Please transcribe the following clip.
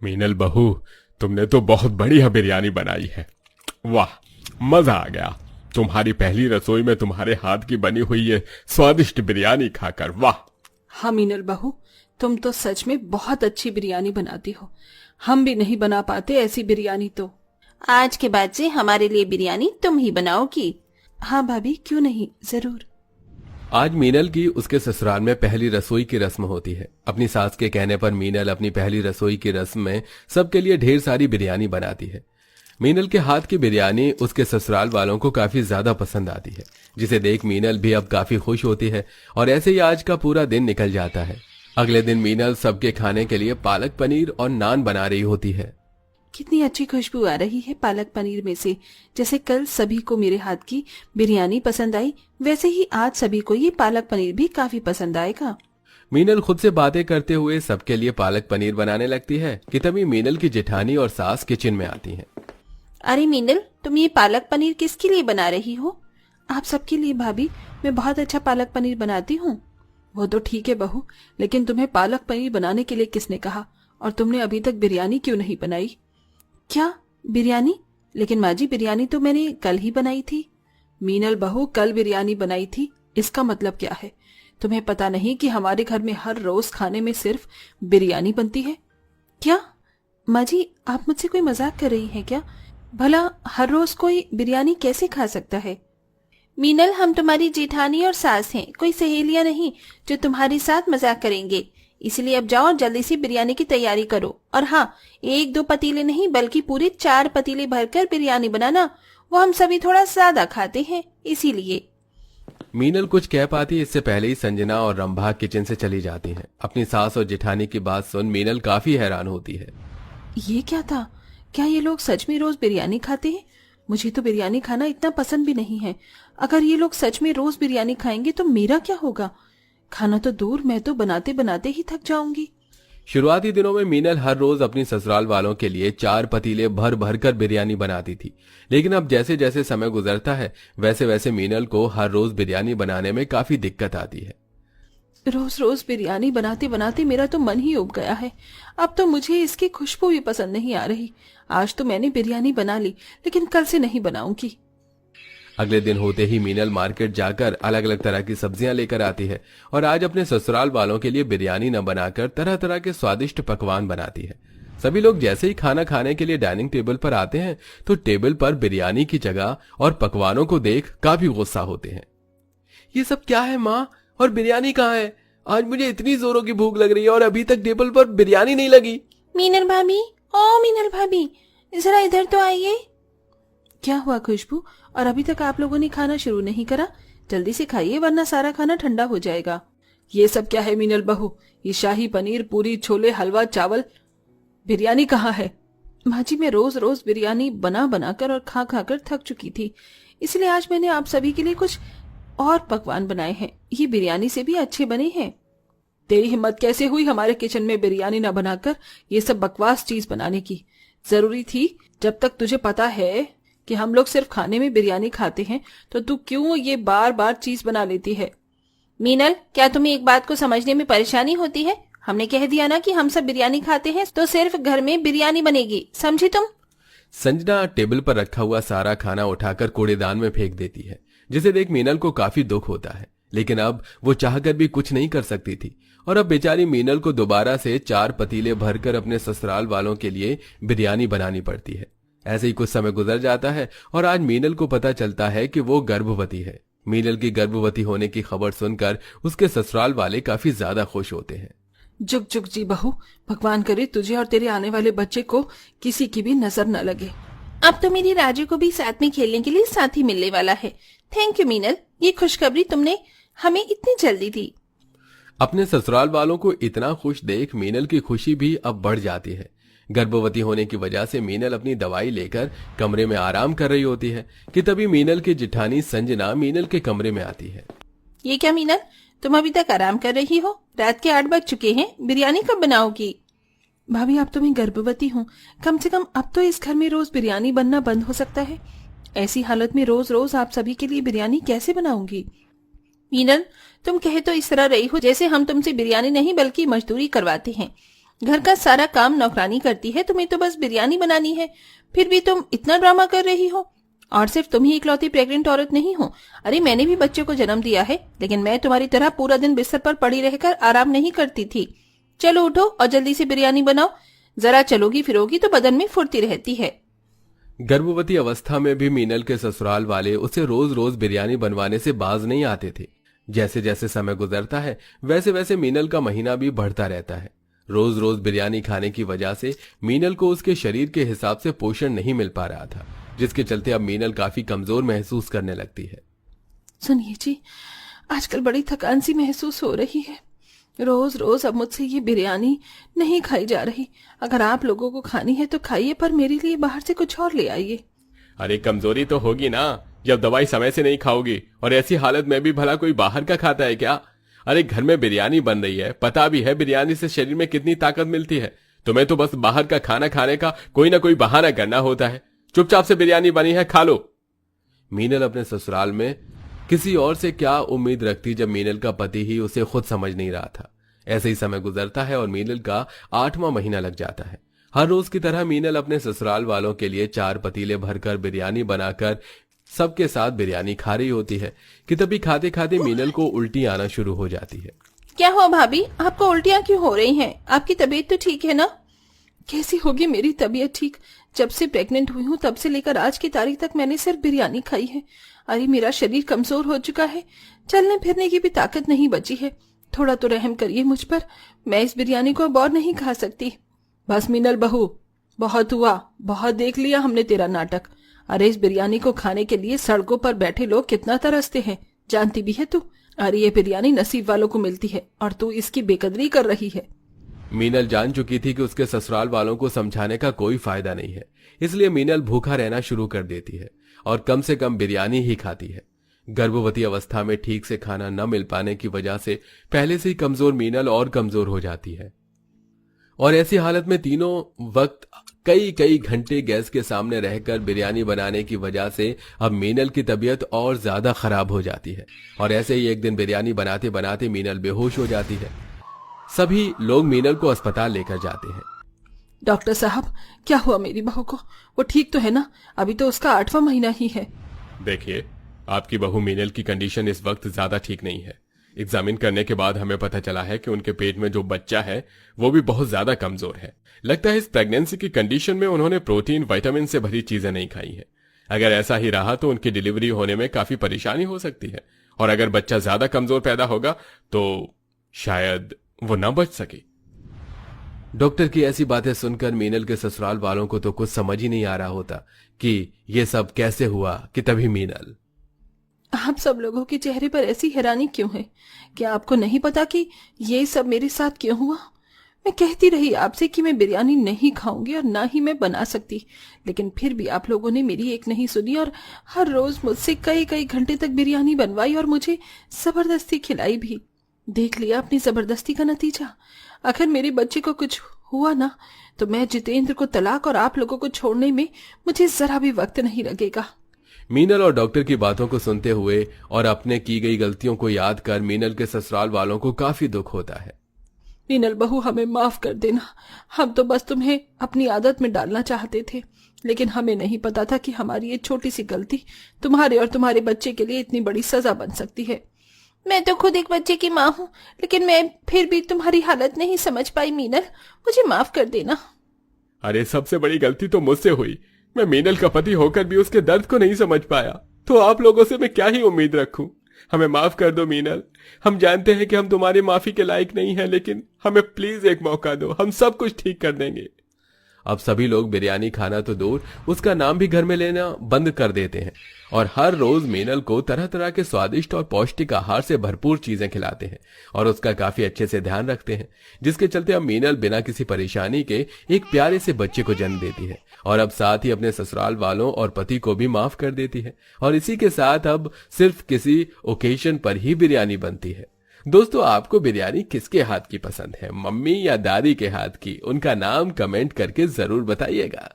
मीनल बहू, तुमने तो बहुत बढ़िया बिरयानी बनाई है। वाह, मजा आ गया तुम्हारी पहली रसोई में तुम्हारे हाथ की बनी हुई ये स्वादिष्ट बिरयानी खाकर। वाह। हाँ मीनल बहू, तुम तो सच में बहुत अच्छी बिरयानी बनाती हो। हम भी नहीं बना पाते ऐसी बिरयानी तो। आज के बाद से हमारे लिए बिरयानी तुम ही बनाओगी। हाँ भाभी, क्यों नहीं, जरूर। आज मीनल की उसके ससुराल में पहली रसोई की रस्म होती है। अपनी सास के कहने पर मीनल अपनी पहली रसोई की रस्म में सबके लिए ढेर सारी बिरयानी बनाती है। मीनल के हाथ की बिरयानी उसके ससुराल वालों को काफी ज्यादा पसंद आती है, जिसे देख मीनल भी अब काफी खुश होती है। और ऐसे ही आज का पूरा दिन निकल जाता है। अगले दिन मीनल सबके खाने के लिए पालक पनीर और नान बना रही होती है। कितनी अच्छी खुशबू आ रही है पालक पनीर में से। जैसे कल सभी को मेरे हाथ की बिरयानी पसंद आई, वैसे ही आज सभी को ये पालक पनीर भी काफी पसंद आएगा। मीनल खुद से बातें करते हुए सबके लिए पालक पनीर बनाने लगती है कि तभी मीनल की जेठानी और सास किचन में आती हैं। अरे मीनल, तुम ये पालक पनीर किसके लिए बना रही हो? आप सबके लिए भाभी, मैं बहुत अच्छा पालक पनीर बनाती हूँ। वो तो ठीक है बहू, लेकिन तुम्हें पालक पनीर बनाने के लिए किसने कहा? और तुमने अभी तक बिरयानी क्यों नहीं बनाई? क्या बिरयानी? लेकिन माँ जी, बिरयानी तो मैंने कल ही बनाई थी। मीनल बहू, कल बिरयानी बनाई थी, इसका मतलब क्या है? तुम्हें पता नहीं कि हमारे घर में हर रोज खाने में सिर्फ बिरयानी बनती है? क्या माँ जी, आप मुझसे कोई मजाक कर रही हैं क्या? भला हर रोज कोई बिरयानी कैसे खा सकता है? मीनल, हम तुम्हारी जेठानी और सास हैं, कोई सहेलियां नहीं जो तुम्हारे साथ मजाक करेंगे। इसलिए अब जाओ और जल्दी से बिरयानी की तैयारी करो। और हाँ, 1-2 पतीले नहीं बल्कि पूरे 4 पतीले भरकर बिरयानी बनाना। वो हम सभी थोड़ा ज्यादा खाते हैं, इसीलिए। मीनल कुछ कह पाती इससे पहले ही संजना और रंभा किचन से चली जाती हैं। अपनी सास और जेठानी की बात सुन मीनल काफी हैरान होती है। ये क्या था? क्या ये लोग सच में रोज बिरयानी खाते हैं? मुझे तो बिरयानी खाना इतना पसंद भी नहीं है। अगर ये लोग सच में रोज बिरयानी खाएंगे तो मेरा क्या होगा? खाना तो दूर, मैं तो बनाते बनाते ही थक जाऊंगी। शुरुआती दिनों में मीनल हर रोज अपनी ससुराल वालों के लिए 4 पतीले भर भर कर बिरयानी बनाती थी। लेकिन अब जैसे जैसे समय गुजरता है, वैसे वैसे मीनल को हर रोज बिरयानी बनाने में काफी दिक्कत आती है। रोज रोज बिरयानी बनाते बनाते मेरा तो मन ही उब गया है। अब तो मुझे इसकी खुशबू भी पसंद नहीं आ रही। आज तो मैंने बिरयानी बना ली, लेकिन कल से नहीं बनाऊंगी। अगले दिन होते ही मीनल मार्केट जाकर अलग अलग तरह की सब्जियां लेकर आती है और आज अपने ससुराल वालों के लिए बिरयानी न बनाकर तरह तरह के स्वादिष्ट पकवान बनाती है। सभी लोग जैसे ही खाना खाने के लिए डाइनिंग टेबल पर आते हैं तो टेबल पर बिरयानी की जगह और पकवानों को देख काफी गुस्सा होते हैं। ये सब क्या है माँ? और बिरयानी कहाँ है? आज मुझे इतनी जोरों की भूख लग रही है और अभी तक टेबल पर बिरयानी नहीं लगी। मीनल भाभी, ओ मीनल भाभी, जरा इधर तो आइए। क्या हुआ खुशबू? और अभी तक आप लोगों ने खाना शुरू नहीं करा? जल्दी से खाइए वरना सारा खाना ठंडा हो जाएगा। ये सब क्या है मीनल बहू? ये शाही पनीर, पूरी, छोले, हलवा, चावल, बिरयानी कहाँ है? माँ जी, मैं रोज रोज बिरयानी बना बनाकर और खा खा कर थक चुकी थी, इसलिए आज मैंने आप सभी के लिए कुछ और पकवान बनाए हैं। ये बिरयानी से भी अच्छे बने हैं। तेरी हिम्मत कैसे हुई हमारे किचन में बिरयानी न बनाकर ये सब बकवास चीज बनाने की? जरूरी थी? जब तक तुझे पता है कि हम लोग सिर्फ खाने में बिरयानी खाते हैं तो तू क्यों ये बार बार चीज बना लेती है? मीनल, क्या तुम्हें एक बात को समझने में परेशानी होती है? हमने कह दिया ना कि हम सब बिरयानी खाते हैं, तो सिर्फ घर में बिरयानी बनेगी, समझी तुम? संजना टेबल पर रखा हुआ सारा खाना उठाकर कूड़ेदान में फेंक देती है, जिसे देख मीनल को काफी दुख होता है। लेकिन अब वो चाहकर भी कुछ नहीं कर सकती थी और अब बेचारी मीनल को दोबारा से 4 पतीले भरकर अपने ससुराल वालों के लिए बिरयानी बनानी पड़ती है। ऐसे ही कुछ समय गुजर जाता है और आज मीनल को पता चलता है कि वो गर्भवती है। मीनल की गर्भवती होने की खबर सुनकर उसके ससुराल वाले काफी ज्यादा खुश होते हैं। जुग जुग जी बहू, भगवान करे तुझे और तेरे आने वाले बच्चे को किसी की भी नजर न लगे। अब तो मेरी राजू को भी साथ में खेलने के लिए साथी मिलने वाला है। थैंक यू मीनल, ये खुशखबरी तुमने हमें इतनी जल्दी दी। अपने ससुराल वालों को इतना खुश देख मीनल की खुशी भी अब बढ़ जाती है। गर्भवती होने की वजह से मीनल अपनी दवाई लेकर कमरे में आराम कर रही होती है कि तभी मीनल की जेठानी संजना मीनल के कमरे में आती है। ये क्या मीनल, तुम अभी तक आराम कर रही हो? रात के 8 बज चुके हैं, बिरयानी कब बनाओगी? भाभी, अब तो मैं गर्भवती हूँ, कम से कम अब तो इस घर में रोज बिरयानी बनना बंद हो सकता है। ऐसी हालत में रोज रोज आप सभी के लिए बिरयानी कैसे बनाऊंगी? मीनल, तुम कहे तो इस तरह रही हो जैसे हम तुमसे बिरयानी नहीं बल्कि मजदूरी करवाते हैं। घर का सारा काम नौकरानी करती है, तुम्हें तो बस बिरयानी बनानी है, फिर भी तुम इतना ड्रामा कर रही हो। और सिर्फ तुम ही इकलौती प्रेग्नेंट औरत नहीं हो, अरे मैंने भी बच्चे को जन्म दिया है, लेकिन मैं तुम्हारी तरह पूरा दिन बिस्तर पर पड़ी रहकर आराम नहीं करती थी। चलो उठो और जल्दी से बिरयानी बनाओ, जरा चलोगी फिरोगी तो बदन में फुर्ती रहती है। गर्भवती अवस्था में भी मीनल के ससुराल वाले उसे रोज रोज बिरयानी बनवाने से बाज नहीं आते थे। जैसे जैसे समय गुजरता है वैसे वैसे मीनल का महीना भी बढ़ता रहता है। रोज रोज बिरयानी खाने की वजह से मीनल को उसके शरीर के हिसाब से पोषण नहीं मिल पा रहा था, जिसके चलते अब मीनल काफी कमजोर महसूस करने लगती है। सुनिए जी, आजकल बड़ी थकान सी महसूस हो रही है। रोज रोज अब मुझसे ये बिरयानी नहीं खाई जा रही। अगर आप लोगों को खानी है तो खाइए, पर मेरे लिए बाहर से कुछ और ले आइए। अरे कमजोरी तो होगी ना जब दवाई समय से नहीं खाओगी, और ऐसी हालत में भी भला कोई बाहर का खाता है क्या? अरे घर में बिरयानी बन रही है, पता भी है बिरयानी से शरीर में कितनी ताकत मिलती है। तुम्हें तो बस बाहर का खाना खाने का कोई ना कोई बहाना करना होता है। चुपचाप से बिरयानी बनी है, खा लो। मीनल अपने ससुराल में किसी और से क्या उम्मीद रखती जब मीनल का पति ही उसे खुद समझ नहीं रहा था। ऐसे ही समय गुजरता है और मीनल का 8वां महीना लग जाता है। हर रोज की तरह मीनल अपने ससुराल वालों के लिए 4 पतीले भरकर बिरयानी बनाकर सबके साथ बिरयानी खा रही होती है कि तभी खाते खाते मीनल को उल्टी आना शुरू हो जाती है। क्या हुआ भाभी, आपको उल्टियां क्यों हो रही हैं? आपकी तबीयत तो ठीक है ना? कैसी होगी मेरी तबीयत ठीक? जब से प्रेग्नेंट हुई हूँ तब से लेकर आज की तारीख तक मैंने सिर्फ बिरयानी खाई है। अरे मेरा शरीर कमजोर हो चुका है, चलने फिरने की भी ताकत नहीं बची है। थोड़ा तो रहम करिए मुझ पर, मैं इस बिरयानी को अब और नहीं खा सकती। बस मीनल बहू, बहुत हुआ, बहुत देख लिया हमने तेरा नाटक। अरे इस बिरयानी को खाने के लिए सड़कों पर बैठे लोग कितना तरसते हैं, जानती भी है तू। अरे ये बिरयानी नसीब वालों को मिलती है और तू इसकी बेकदरी कर रही है। मीनल जान चुकी थी कि उसके ससुराल वालों को समझाने का कोई फायदा नहीं है, इसलिए मीनल भूखा रहना शुरू कर देती है और कम से कम बिरयानी ही खाती है। गर्भवती अवस्था में ठीक से खाना न मिल पाने की वजह से पहले से ही कमजोर मीनल और कमजोर हो जाती है और ऐसी हालत में तीनों वक्त कई कई घंटे गैस के सामने रहकर बिरयानी बनाने की वजह से अब मीनल की तबीयत और ज्यादा खराब हो जाती है। और ऐसे ही एक दिन बिरयानी बनाते बनाते मीनल बेहोश हो जाती है। सभी लोग मीनल को अस्पताल लेकर जाते हैं। डॉक्टर साहब, क्या हुआ मेरी बहू को? वो ठीक तो है ना? अभी तो उसका 8वां महीना ही है। देखिए, आपकी बहू मीनल की कंडीशन इस वक्त ज्यादा ठीक नहीं है। एग्जामिन करने के बाद हमें पता चला है कि उनके पेट में जो बच्चा है वो भी बहुत ज्यादा कमजोर है। लगता है इस प्रेगनेंसी की कंडीशन में उन्होंने प्रोटीन विटामिन से भरी चीजें नहीं खाई है। अगर ऐसा ही रहा तो उनकी डिलीवरी होने में काफी परेशानी हो सकती है, और अगर बच्चा ज्यादा कमजोर पैदा होगा तो शायद वो न बच सके। डॉक्टर की ऐसी बातें सुनकर मीनल के ससुराल वालों को तो कुछ समझ ही नहीं आ रहा होता कि ये सब कैसे हुआ कि तभी मीनल। आप सब लोगों के चेहरे पर ऐसी हैरानी क्यों है? क्या आपको नहीं पता कि ये सब मेरे साथ क्यों हुआ? मैं कहती रही आपसे कि मैं बिरयानी नहीं खाऊंगी और ना ही मैं बना सकती, लेकिन फिर भी आप लोगों ने मेरी एक नहीं सुनी और हर रोज मुझसे कई कई घंटे तक बिरयानी बनवाई और मुझे जबरदस्ती खिलाई भी। देख लिया अपनी जबरदस्ती का नतीजा। अगर मेरे बच्चे को कुछ हुआ ना तो मैं जितेंद्र को तलाक और आप लोगों को छोड़ने में मुझे जरा भी वक्त नहीं लगेगा। मीनल और डॉक्टर की बातों को सुनते हुए और अपने की गई गलतियों को याद कर मीनल के ससुराल वालों को काफी दुख होता है। मीनल बहू, हमें माफ कर देना। हम तो बस तुम्हें अपनी आदत में डालना चाहते थे, लेकिन हमें नहीं पता था कि हमारी ये छोटी सी गलती तुम्हारे और तुम्हारे बच्चे के लिए इतनी बड़ी सजा बन सकती है। मैं तो खुद एक बच्चे की माँ हूँ, लेकिन मैं फिर भी तुम्हारी हालत नहीं समझ पाई मीनल, मुझे माफ कर देना। अरे सबसे बड़ी गलती तो मुझसे हुई। मैं मीनल का पति होकर भी उसके दर्द को नहीं समझ पाया, तो आप लोगों से मैं क्या ही उम्मीद रखूं। हमें माफ कर दो मीनल। हम जानते हैं कि हम तुम्हारी माफी के लायक नहीं हैं, लेकिन हमें प्लीज एक मौका दो, हम सब कुछ ठीक कर देंगे। अब सभी लोग बिरयानी खाना तो दूर, उसका नाम भी घर में लेना बंद कर देते हैं और हर रोज मीनल को तरह तरह के स्वादिष्ट और पौष्टिक आहार से भरपूर चीजें खिलाते हैं और उसका काफी अच्छे से ध्यान रखते हैं, जिसके चलते अब मीनल बिना किसी परेशानी के एक प्यारे से बच्चे को जन्म देती है और अब साथ ही अपने ससुराल वालों और पति को भी माफ कर देती है। और इसी के साथ अब सिर्फ किसी ओकेजन पर ही बिरयानी बनती है। दोस्तों, आपको बिरयानी किसके हाथ की पसंद है, मम्मी या दादी के हाथ की? उनका नाम कमेंट करके जरूर बताइएगा।